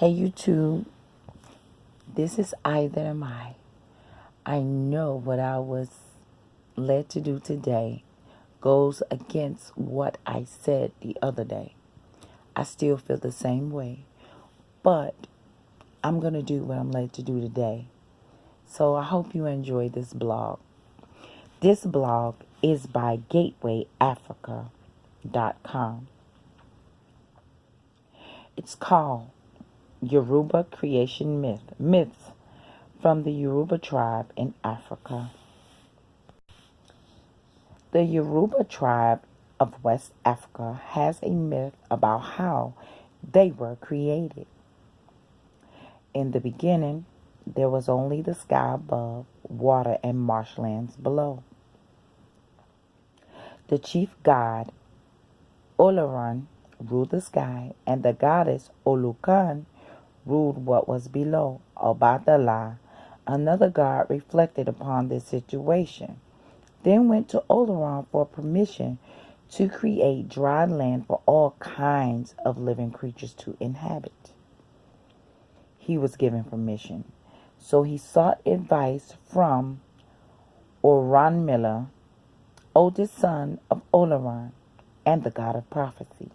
Hey YouTube, this is Either Am I. I know what I was led to do today goes against what I said the other day. I still feel the same way, but I'm going to do what I'm led to do today. So I hope you enjoy this blog. This blog is by gatewayafrica.com. It's called Yoruba Creation Myths from the Yoruba tribe in Africa. The Yoruba tribe of West Africa has a myth about how they were created. In the beginning, there was only the sky above, water and marshlands below. The chief god, Olaran, ruled the sky, and the goddess Olukan ruled what was below. Obatala, another god, reflected upon this situation, then went to Olaran for permission to create dry land for all kinds of living creatures to inhabit. He was given permission, so he sought advice from Oranmila, oldest son of Olaran and the god of prophecy.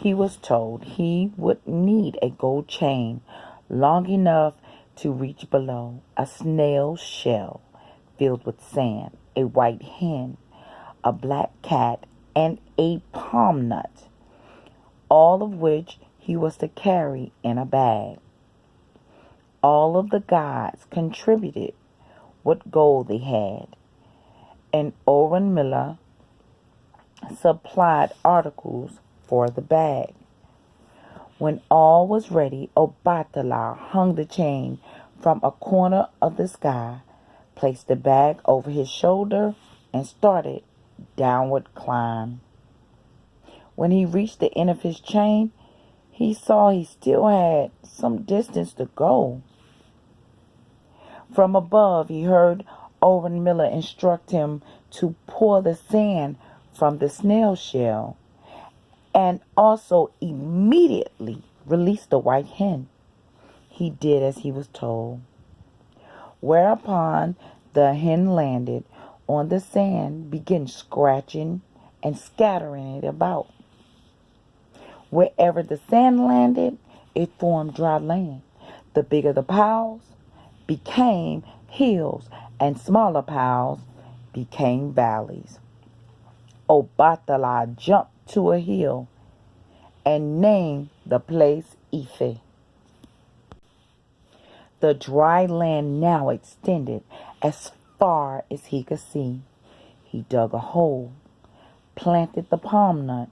He was told he would need a gold chain long enough to reach below, a snail's shell filled with sand, a white hen, a black cat, and a palm nut, all of which he was to carry in a bag. All of the gods contributed what gold they had, and Oranmila supplied articles for the bag. When all was ready, Obatala hung the chain from a corner of the sky, placed the bag over his shoulder, and started downward climb. When he reached the end of his chain, he saw he still had some distance to go. From above, he heard Oranmila instruct him to pour the sand from the snail shell, and also immediately release the white hen. He did as he was told, whereupon the hen landed on the sand, began scratching and scattering it about. Wherever the sand landed, it formed dry land. The bigger the piles became hills, and smaller piles became valleys. Obatala jumped to a hill and named the place Ife. The dry land now extended as far as he could see. He dug a hole, planted the palm nut,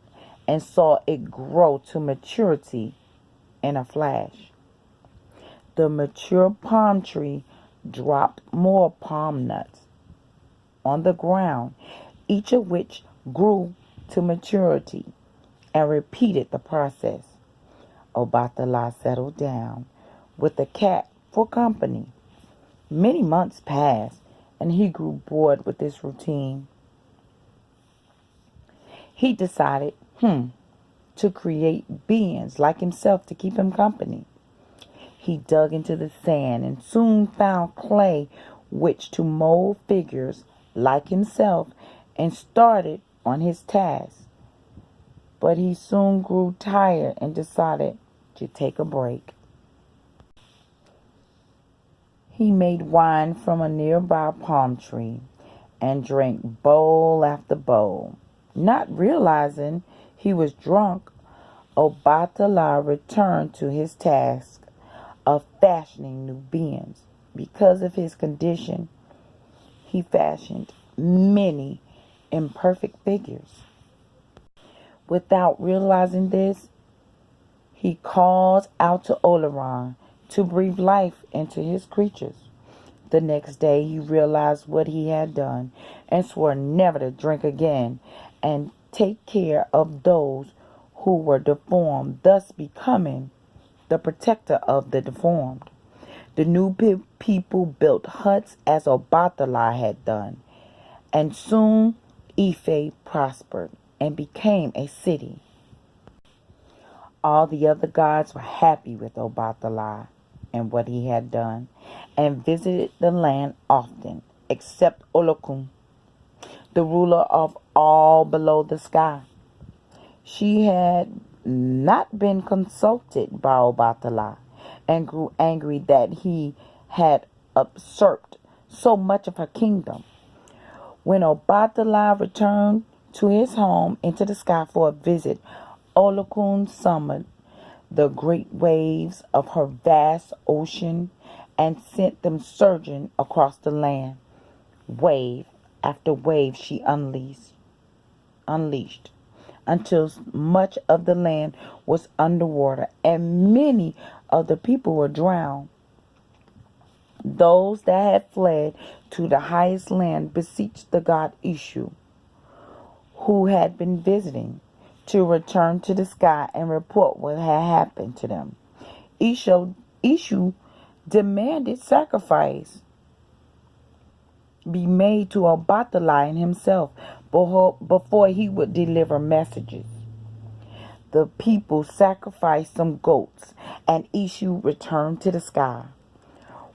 and saw it grow to maturity in a flash. The mature palm tree dropped more palm nuts on the ground, each of which grew to maturity, and repeated the process. Obatala settled down with the cat for company. Many months passed, and he grew bored with this routine. He decided, to create beings like himself to keep him company. He dug into the sand and soon found clay which to mold figures like himself, and started on his task. But he soon grew tired and decided to take a break. He made wine from a nearby palm tree and drank bowl after bowl. Not realizing he was drunk, Obatala returned to his task of fashioning new beings. Because of his condition, he fashioned many imperfect figures. Without realizing this, he called out to Olaran to breathe life into his creatures. The next day, he realized what he had done and swore never to drink again and take care of those who were deformed, thus becoming the protector of the deformed. The new people built huts as Obatala had done, and soon Ife prospered and became a city. All the other gods were happy with Obatala and what he had done, and visited the land often, except Olokun, the ruler of all below the sky. She had not been consulted by Obatala, and grew angry that he had usurped so much of her kingdom. When Obatala returned to his home into the sky for a visit, Olokun summoned the great waves of her vast ocean and sent them surging across the land. Wave after wave she unleashed until much of the land was underwater and many of the people were drowned. Those that had fled to the highest land beseeched the god Ishu, who had been visiting, to return to the sky and report what had happened to them. Ishu demanded sacrifice be made to Obatala himself before he would deliver messages. The people sacrificed some goats, and Ishu returned to the sky.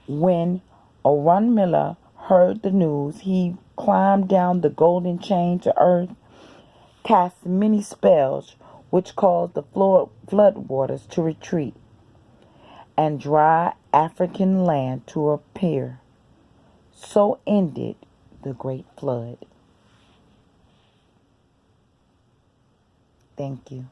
When Orunmila heard the news, he climbed down the golden chain to earth, cast many spells which caused the flood waters to retreat, and dry African land to appear. So ended the great flood. Thank you.